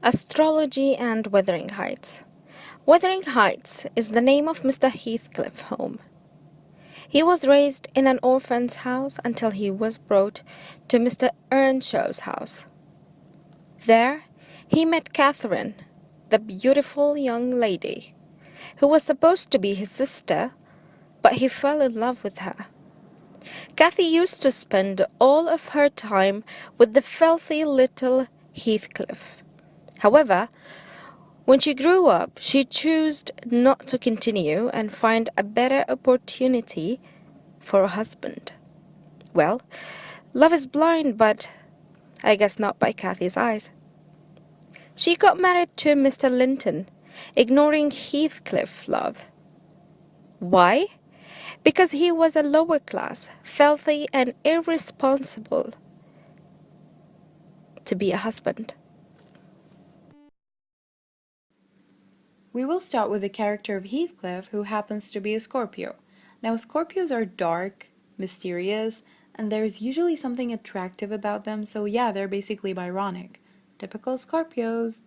Astrology and Wuthering Heights. Wuthering Heights is the name of Mr. Heathcliff's home. He was raised in an orphan's house until he was brought to Mr. Earnshaw's house. There, he met Catherine, the beautiful young lady, who was supposed to be his sister, but he fell in love with her. Cathy used to spend all of her time with the filthy little Heathcliff. However, when she grew up, she chose not to continue and find a better opportunity for a husband. Well, love is blind, but I guess not by Cathy's eyes. She got married to Mr. Linton, ignoring Heathcliff's love. Why? Because he was a lower class, filthy and irresponsible to be a husband. We will start with the character of Heathcliff, who happens to be a Scorpio. Now, Scorpios are dark, mysterious, and there's usually something attractive about them, so yeah, they're basically Byronic. Typical Scorpios.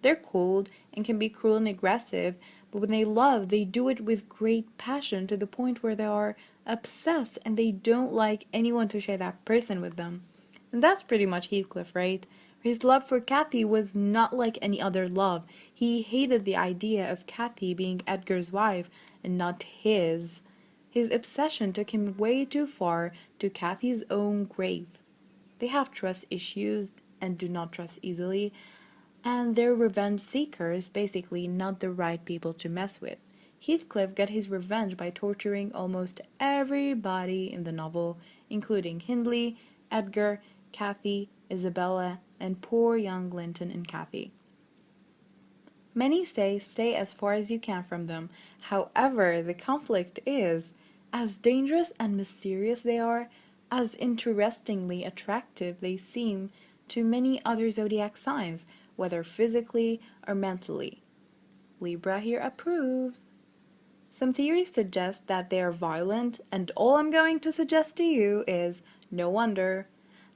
They're cold and can be cruel and aggressive, but when they love, they do it with great passion to the point where they are obsessed and they don't like anyone to share that person with them. And that's pretty much Heathcliff, right? His love for Cathy was not like any other love. He hated the idea of Cathy being Edgar's wife and not his. His obsession took him way too far to Cathy's own grave. They have trust issues and do not trust easily, and they're revenge seekers, basically not the right people to mess with. Heathcliff got his revenge by torturing almost everybody in the novel, including Hindley, Edgar, Cathy, Isabella, and poor young Linton and Cathy. Many say stay as far as you can from them. However, the conflict is, as dangerous and mysterious they are, as interestingly attractive they seem to many other zodiac signs, whether physically or mentally. Libra here approves. Some theories suggest that they are violent, and all I'm going to suggest to you is no wonder.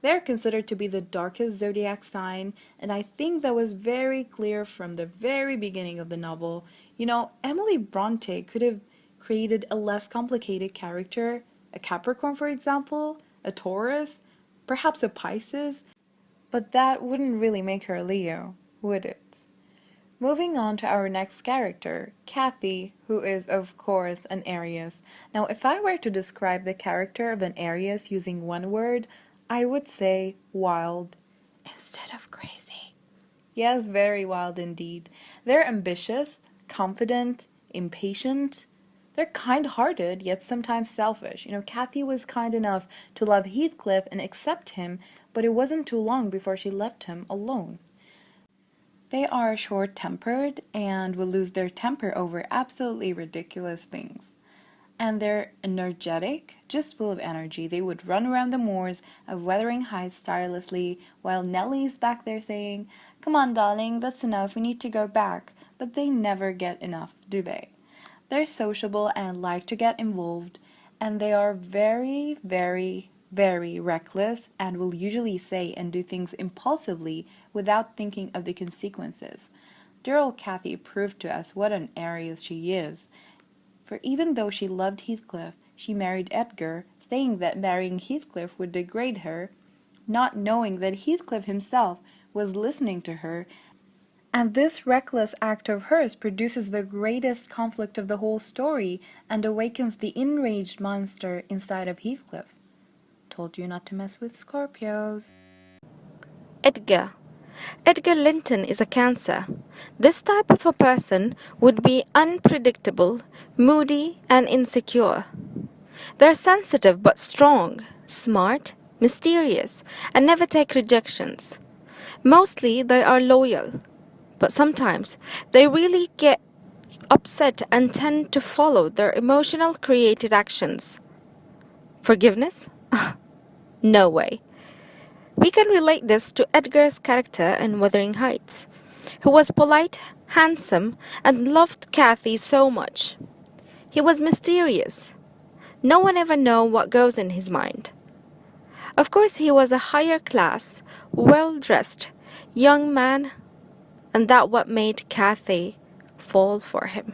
They are considered to be the darkest zodiac sign, and I think that was very clear from the very beginning of the novel. You know, Emily Bronte could have created a less complicated character, a Capricorn for example, a Taurus, perhaps a Pisces, but that wouldn't really make her a Leo, would it? Moving on to our next character, Cathy, who is of course an Aries. Now, if I were to describe the character of an Aries using one word, I would say wild instead of crazy. Yes, very wild indeed. They're ambitious, confident, impatient. They're kind-hearted, yet sometimes selfish. You know, Cathy was kind enough to love Heathcliff and accept him, but it wasn't too long before she left him alone. They are short-tempered and will lose their temper over absolutely ridiculous things. And they're energetic, just full of energy. They would run around the moors of Wuthering Heights tirelessly, while Nellie's back there saying, "Come on, darling, that's enough, we need to go back." But they never get enough, do they? They're sociable and like to get involved, and they are very, very, very reckless and will usually say and do things impulsively without thinking of the consequences. Dear old Cathy proved to us what an Aries she is. For even though she loved Heathcliff, she married Edgar, saying that marrying Heathcliff would degrade her, not knowing that Heathcliff himself was listening to her, and this reckless act of hers produces the greatest conflict of the whole story and awakens the enraged monster inside of Heathcliff. Told you not to mess with Scorpios. Edgar. Edgar Linton is a Cancer. This type of a person would be unpredictable, moody, and insecure. They're sensitive but strong, smart, mysterious, and never take rejections. Mostly they are loyal, but sometimes they really get upset and tend to follow their emotional created actions. Forgiveness? No way. We can relate this to Edgar's character in Wuthering Heights, who was polite, handsome, and loved Cathy so much. He was mysterious. No one ever knows what goes in his mind. Of course, he was a higher class, well-dressed young man and that what made Kathy fall for him.